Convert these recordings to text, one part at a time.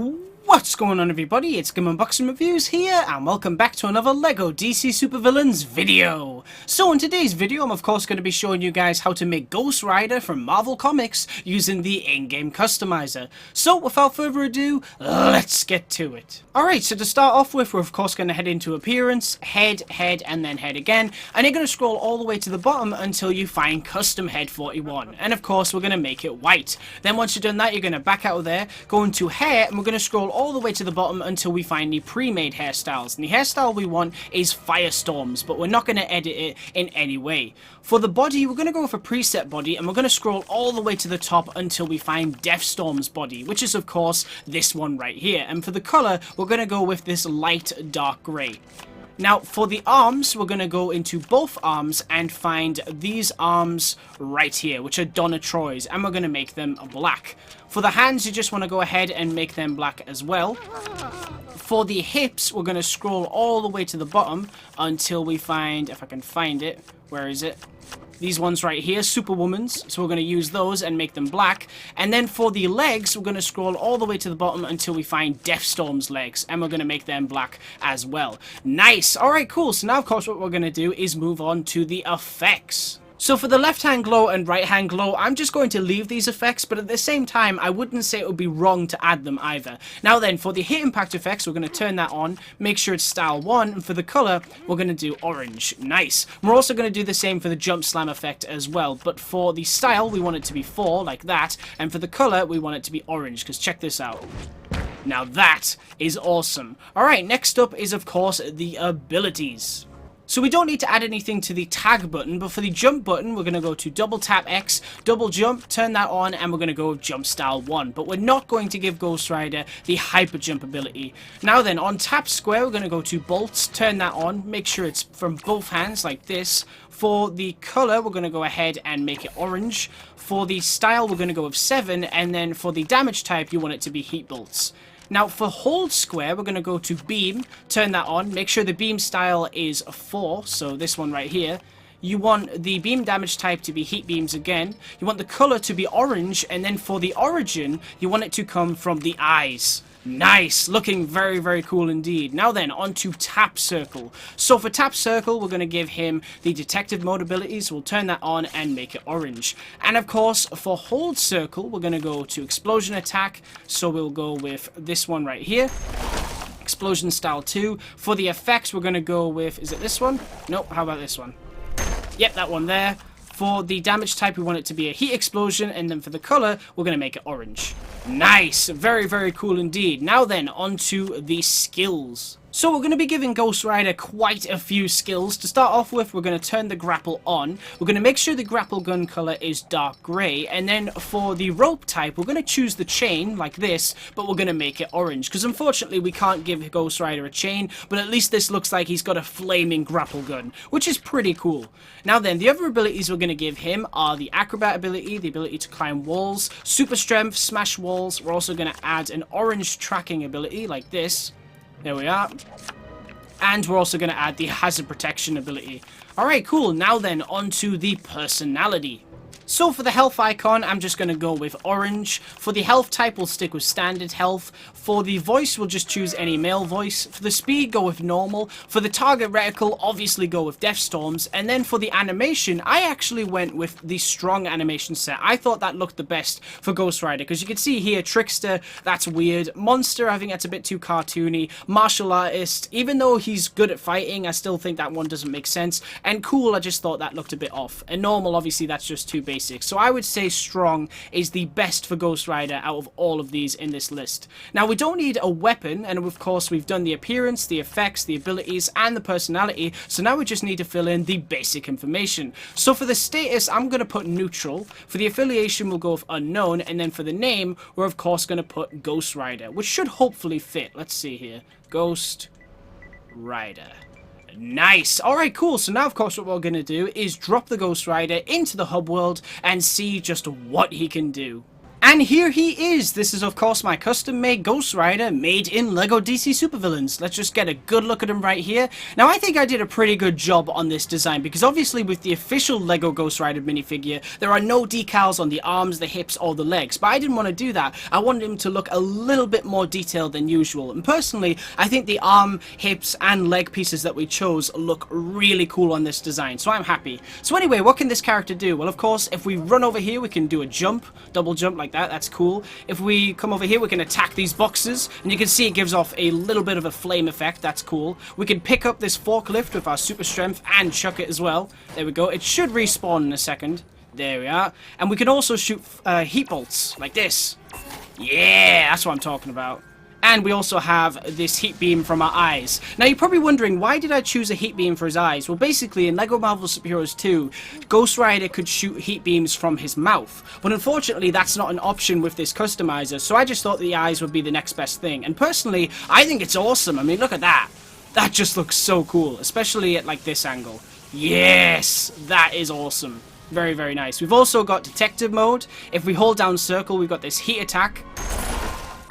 What's going on, everybody? It's GAMEUNBOXINGREVIEWS here, and welcome back to another LEGO DC Supervillains video. So in today's video, I'm of course going to be showing you guys how to make Ghost Rider from Marvel Comics using the in-game customizer. So without further ado, let's get to it. Alright, so to start off with, we're of course going to head into Appearance, Head, and then Head again, and you're going to scroll all the way to the bottom until you find Custom Head 41, and of course we're going to make it white. Then once you've done that, you're going to back out of there, go into Hair, and we're going to scroll all the way to the bottom until we find the pre-made hairstyles. And the hairstyle we want is Firestorms, but we're not going to edit it in any way. For the body, we're going to go with a preset body, and we're going to scroll all the way to the top until we find Deathstorm's body, which is of course this one right here. And for the color, we're going to go with this light dark gray. Now, for the arms, we're going to go into both arms and find these arms right here, which are Donna Troy's, and we're going to make them black. For the hands, you just want to go ahead and make them black as well. For the hips, we're going to scroll all the way to the bottom until we find, if I can find it, where is it? These ones right here, Superwoman's, so we're going to use those and make them black. And then for the legs, we're going to scroll all the way to the bottom until we find Deathstorm's legs, and we're going to make them black as well. Nice! Alright, cool. So now, of course, what we're going to do is move on to the effects. So for the left hand glow and right hand glow, I'm just going to leave these effects, but at the same time, I wouldn't say it would be wrong to add them either. Now then, for the hit impact effects, we're going to turn that on, make sure it's style 1, and for the color, we're going to do orange. Nice. We're also going to do the same for the jump slam effect as well, but for the style, we want it to be 4, like that, and for the color, we want it to be orange, because check this out. Now that is awesome. Alright, next up is, of course, the abilities. So we don't need to add anything to the tag button, but for the jump button, we're going to go to double tap X, double jump, turn that on, and we're going to go with jump style 1. But we're not going to give Ghost Rider the hyper jump ability. Now then, on tap square, we're going to go to bolts, turn that on, make sure it's from both hands like this. For the color, we're going to go ahead and make it orange. For the style, we're going to go with 7, and then for the damage type, you want it to be heat bolts. Now, for hold square, we're going to go to beam, turn that on, make sure the beam style is 4, so this one right here. You want the beam damage type to be heat beams again. You want the color to be orange, and then for the origin, you want it to come from the eyes. Nice! Looking very, very cool indeed. Now then, on to Tap Circle. So for Tap Circle, we're going to give him the Detective Mode abilities. We'll turn that on and make it orange. And of course, for Hold Circle, we're going to go to Explosion Attack. So we'll go with this one right here. Explosion Style 2. For the effects, we're going to go with... Is it this one? Nope, how about this one? Yep, that one there. For the damage type, we want it to be a heat explosion, and then for the color, we're going to make it orange. Nice! Very, very cool indeed. Now then, on to the skills. So we're going to be giving Ghost Rider quite a few skills. To start off with, we're going to turn the grapple on. We're going to make sure the grapple gun color is dark gray. And then for the rope type, we're going to choose the chain like this, but we're going to make it orange. Because unfortunately, we can't give Ghost Rider a chain, but at least this looks like he's got a flaming grapple gun, which is pretty cool. Now then, the other abilities we're going to give him are the Acrobat ability, the ability to climb walls, Super Strength, smash walls. We're also going to add an orange tracking ability like this. There we are. And we're also going to add the hazard protection ability. Alright, cool. Now then, on to the personality. So for the health icon, I'm just going to go with orange. For the health type, we'll stick with standard health. For the voice, we'll just choose any male voice. For the speed, go with normal. For the target reticle, obviously go with Deathstorms. And then for the animation, I actually went with the strong animation set. I thought that looked the best for Ghost Rider, because you can see here, Trickster, that's weird. Monster, I think that's a bit too cartoony. Martial Artist, even though he's good at fighting, I still think that one doesn't make sense. And Cool, I just thought that looked a bit off. And Normal, obviously, that's just too basic. So I would say strong is the best for Ghost Rider out of all of these in this list. Now we don't need a weapon, and of course we've done the appearance, the effects, the abilities, and the personality, so now we just need to fill in the basic information. So for the status, I'm going to put neutral. For the affiliation, we'll go with unknown, and then for the name, we're of course going to put Ghost Rider, which should hopefully fit. Let's see here. Ghost Rider. Nice. Alright, cool. So now, of course, what we're going to do is drop the Ghost Rider into the hub world and see just what he can do. And here he is! This is of course my custom-made Ghost Rider made in LEGO DC Supervillains. Let's just get a good look at him right here. Now I think I did a pretty good job on this design because obviously with the official LEGO Ghost Rider minifigure there are no decals on the arms, the hips or the legs. But I didn't want to do that. I wanted him to look a little bit more detailed than usual. And personally I think the arm, hips and leg pieces that we chose look really cool on this design. So I'm happy. So anyway, what can this character do? Well, of course if we run over here we can do a jump, double jump like that. That's cool. If we come over here we can attack these boxes and you can see it gives off a little bit of a flame effect. That's cool. We can pick up this forklift with our super strength and chuck it as well. There we go. It should respawn in a second. There we are. And we can also shoot heat bolts like this. Yeah, that's what I'm talking about. And we also have this heat beam from our eyes. Now you're probably wondering, why did I choose a heat beam for his eyes? Well, basically in LEGO Marvel Super Heroes 2, Ghost Rider could shoot heat beams from his mouth. But unfortunately that's not an option with this customizer, so I just thought the eyes would be the next best thing. And personally, I think it's awesome. I mean, look at that. That just looks so cool, especially at like this angle. Yes, that is awesome. Very, very nice. We've also got detective mode. If we hold down circle, we've got this heat attack.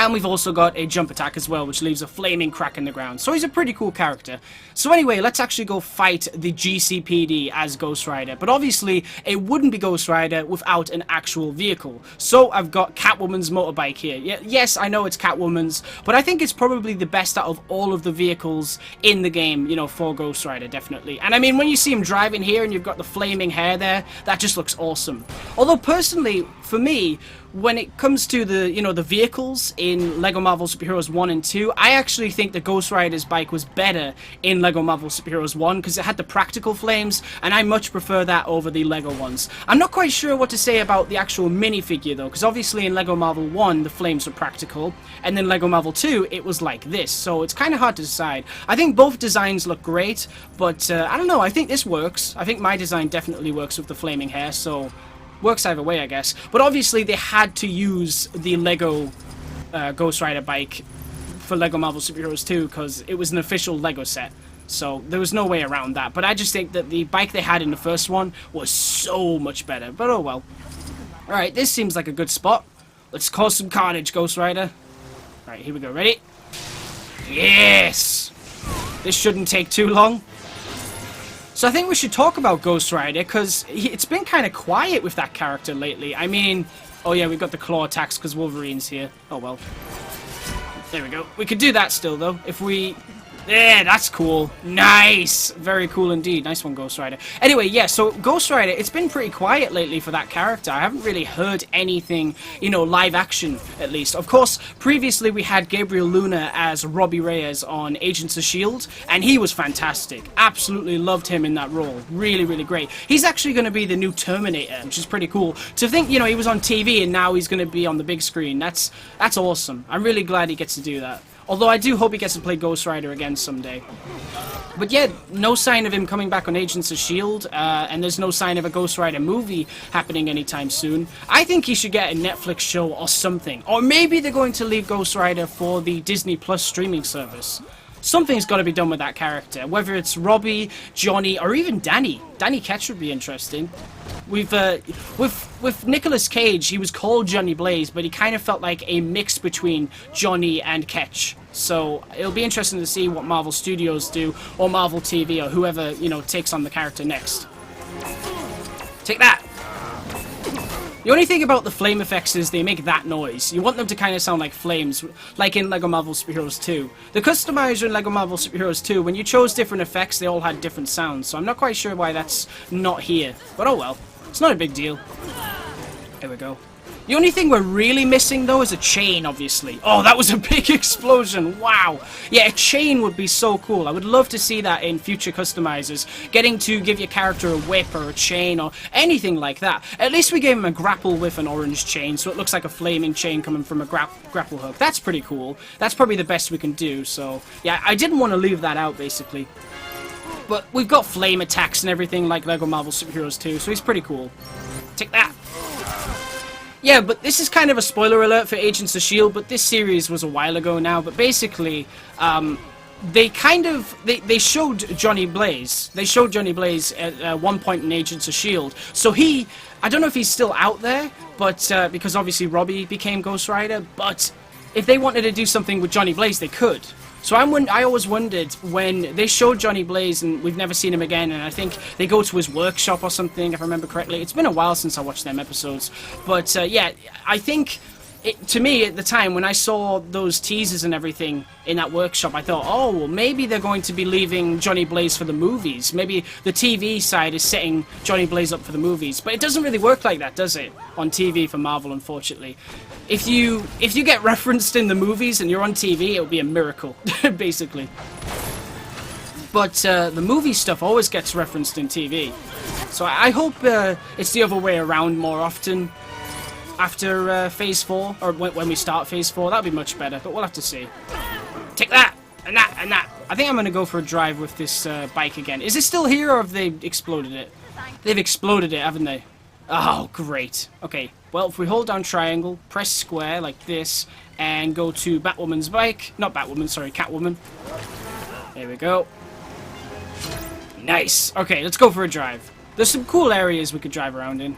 And we've also got a jump attack as well, which leaves a flaming crack in the ground. So he's a pretty cool character. So anyway, let's actually go fight the GCPD as Ghost Rider. But obviously, it wouldn't be Ghost Rider without an actual vehicle. So I've got Catwoman's motorbike here. Yes, I know it's Catwoman's, but I think it's probably the best out of all of the vehicles in the game, you know, for Ghost Rider, definitely. And I mean, when you see him driving here and you've got the flaming hair there, that just looks awesome. Although personally, for me, when it comes to the, you know, the vehicles in LEGO Marvel Super Heroes 1 and 2, I actually think the Ghost Rider's bike was better in LEGO Marvel Super Heroes 1 because it had the practical flames, and I much prefer that over the LEGO ones. I'm not quite sure what to say about the actual minifigure though, because obviously in LEGO Marvel 1 the flames were practical, and then LEGO Marvel 2 it was like this, so it's kind of hard to decide. I think both designs look great, but I don't know, I think this works. I think my design definitely works with the flaming hair, so works either way, I guess. But obviously they had to use the LEGO Ghost Rider bike for LEGO Marvel Super Heroes 2 because it was an official LEGO set. So there was no way around that. But I just think that the bike they had in the first one was so much better. But oh well. Alright, this seems like a good spot. Let's cause some carnage, Ghost Rider. Alright, here we go. Ready? Yes! This shouldn't take too long. So I think we should talk about Ghost Rider, because it's been kind of quiet with that character lately. I mean, oh yeah, we've got the claw attacks because Wolverine's here. Oh well. There we go. We could do that still, though. If we... Yeah, that's cool. Nice! Very cool indeed. Nice one, Ghost Rider. Anyway, yeah, so Ghost Rider, it's been pretty quiet lately for that character. I haven't really heard anything, you know, live action, at least. Of course, previously we had Gabriel Luna as Robbie Reyes on Agents of S.H.I.E.L.D., and he was fantastic. Absolutely loved him in that role. Really, really great. He's actually going to be the new Terminator, which is pretty cool. To think, you know, he was on TV and now he's going to be on the big screen. That's awesome. I'm really glad he gets to do that. Although I do hope he gets to play Ghost Rider again someday. But yeah, no sign of him coming back on Agents of S.H.I.E.L.D., and there's no sign of a Ghost Rider movie happening anytime soon. I think he should get a Netflix show or something. Or maybe they're going to leave Ghost Rider for the Disney Plus streaming service. Something's got to be done with that character. Whether it's Robbie, Johnny, or even Danny. Danny Ketch would be interesting. With Nicolas Cage, he was called Johnny Blaze, but he kind of felt like a mix between Johnny and Ketch. So it'll be interesting to see what Marvel Studios do, or Marvel TV, or whoever, you know, takes on the character next. Take that! The only thing about the flame effects is they make that noise. You want them to kind of sound like flames, like in LEGO Marvel Super Heroes 2. The Customiser in LEGO Marvel Super Heroes 2, when you chose different effects, they all had different sounds, so I'm not quite sure why that's not here. But oh well, it's not a big deal. There we go. The only thing we're really missing, though, is a chain, obviously. Oh, that was a big explosion. Wow. Yeah, a chain would be so cool. I would love to see that in future customizers. Getting to give your character a whip or a chain or anything like that. At least we gave him a grapple with an orange chain, so it looks like a flaming chain coming from a grapple hook. That's pretty cool. That's probably the best we can do, so... Yeah, I didn't want to leave that out, basically. But we've got flame attacks and everything like LEGO Marvel Super Heroes 2, so he's pretty cool. Take that. Yeah, but this is kind of a spoiler alert for Agents of S.H.I.E.L.D., but this series was a while ago now, but basically, they kind of they showed Johnny Blaze. They showed Johnny Blaze at one point in Agents of S.H.I.E.L.D. So I don't know if he's still out there, but because obviously Robbie became Ghost Rider. But if they wanted to do something with Johnny Blaze, they could. So I always wondered when they showed Johnny Blaze and we've never seen him again, and I think they go to his workshop or something, if I remember correctly. It's been a while since I watched them episodes. But yeah, I think, to me at the time, when I saw those teasers and everything in that workshop, I thought, oh, well, maybe they're going to be leaving Johnny Blaze for the movies. Maybe the TV side is setting Johnny Blaze up for the movies. But it doesn't really work like that, does it? On TV for Marvel, unfortunately. If you get referenced in the movies and you're on TV, it would be a miracle, basically. But the movie stuff always gets referenced in TV. So I hope it's the other way around more often after Phase 4, or when we start Phase 4. That would be much better, but we'll have to see. Take that! And that! And that! I think I'm going to go for a drive with this bike again. Is it still here, or have they exploded it? They've exploded it, haven't they? Oh, great. Okay, well, if we hold down triangle, press square like this, and go to Batwoman's bike. Not Batwoman, sorry, Catwoman. There we go. Nice. Okay, let's go for a drive. There's some cool areas we could drive around in.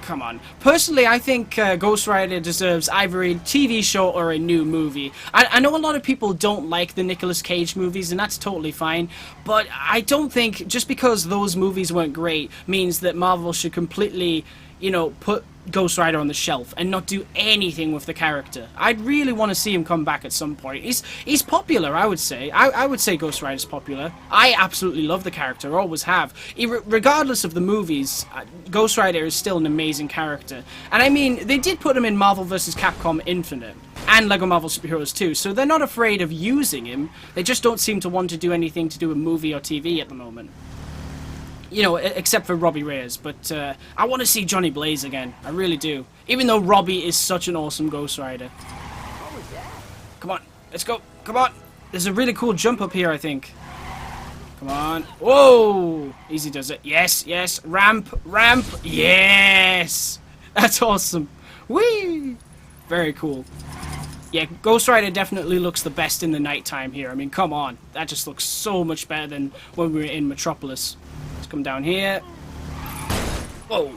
Come on. Personally, I think Ghost Rider deserves either a TV show or a new movie. I know a lot of people don't like the Nicolas Cage movies, and that's totally fine, but I don't think just because those movies weren't great means that Marvel should completely, you know, put Ghost Rider on the shelf and not do anything with the character. I'd really want to see him come back at some point. He's popular, I would say. I would say Ghost Rider's popular. I absolutely love the character, always have. Regardless of the movies, Ghost Rider is still an amazing character. And I mean, they did put him in Marvel vs. Capcom Infinite and Lego Marvel Superheroes 2, so they're not afraid of using him. They just don't seem to want to do anything to do with movie or TV at the moment. You know, except for Robbie Reyes, but I want to see Johnny Blaze again. I really do. Even though Robbie is such an awesome Ghost Rider. Come on, let's go. Come on. There's a really cool jump up here, I think. Come on. Whoa! Easy does it. Yes, yes. Ramp, ramp. Yes! That's awesome. Whee! Very cool. Yeah, Ghost Rider definitely looks the best in the nighttime here. I mean, come on. That just looks so much better than when we were in Metropolis. Let's come down here. Whoa.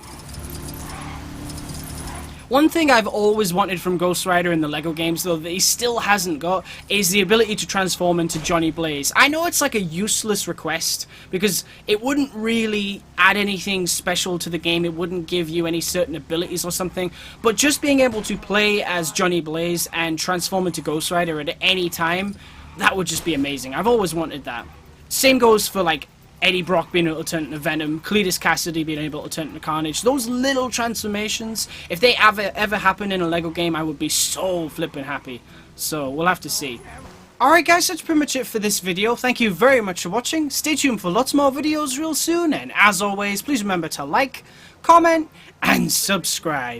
One thing I've always wanted from Ghost Rider in the LEGO games, though, that he still hasn't got, is the ability to transform into Johnny Blaze. I know it's like a useless request, because it wouldn't really add anything special to the game, it wouldn't give you any certain abilities or something, but just being able to play as Johnny Blaze and transform into Ghost Rider at any time, that would just be amazing. I've always wanted that. Same goes for, like, Eddie Brock being able to turn into Venom, Cletus Cassidy being able to turn into Carnage. Those little transformations, if they ever happen in a LEGO game, I would be so flippin' happy. So, we'll have to see. Alright guys, that's pretty much it for this video. Thank you very much for watching. Stay tuned for lots more videos real soon, and as always, please remember to like, comment, and subscribe.